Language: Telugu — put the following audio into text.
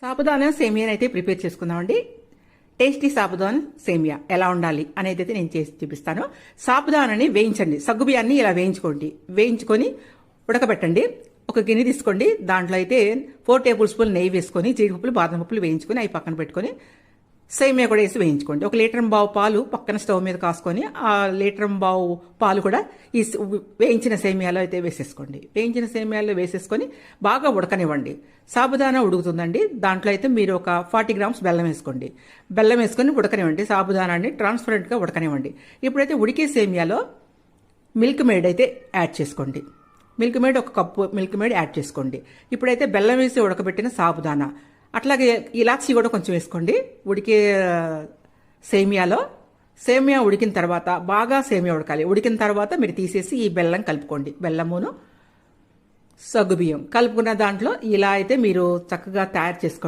సాబుదానా సేమియాని అయితే ప్రిపేర్ చేసుకుందామండి. టేస్టీ సాబుదానా సేమియా ఎలా ఉండాలి అనేది అయితే నేను చేసి చూపిస్తాను. సాబుదానాని వేయించండి, సగ్గుబియ్యాన్ని ఇలా వేయించుకొని ఉడకబెట్టండి. ఒక గిన్నె తీసుకోండి, దాంట్లో అయితే 4 టేబుల్ స్పూన్ నెయ్యి వేసుకొని జీడిపప్పులు బాదం పప్పులు వేయించుకొని అవి పక్కన పెట్టుకొని సేమియా కూడా వేసి వేయించుకోండి. 1 లీటర్ బావు పాలు పక్కన స్టవ్ మీద కాసుకొని ఆ లీటర్ బావు పాలు కూడా ఈ వేయించిన సేమియాలో అయితే వేసేసుకోండి. వేయించిన సేమియాలో వేసేసుకొని బాగా ఉడకనివ్వండి. సాబుదానా ఉడుకుతుందండి, దాంట్లో అయితే మీరు ఒక 40 గ్రామ్స్ బెల్లం వేసుకోండి. బెల్లం వేసుకొని ఉడకనివ్వండి. సాబుదానాన్ని ట్రాన్స్పరెంట్గా ఉడకనివ్వండి. ఇప్పుడైతే ఉడికే సేమియాలో మిల్క్ మేడ్ అయితే యాడ్ చేసుకోండి. Milk made 1 cup milk made add చేసుకోండి. ఇప్పుడైతే బెల్లం వేసి ఉడకబెట్టిన సాబుదానా, అట్లాగే ఇలాచీ కూడా కొంచెం వేసుకోండి. ఉడికే సేమియా ఉడికిన తర్వాత బాగా సేమియా ఉడకాలి. ఉడికిన తర్వాత మీరు తీసేసి ఈ బెల్లం కలుపుకోండి. బెల్లమును సగ్గుబియ్యం కలుపుకున్న దాంట్లో ఇలా అయితే మీరు చక్కగా తయారు చేసుకోండి.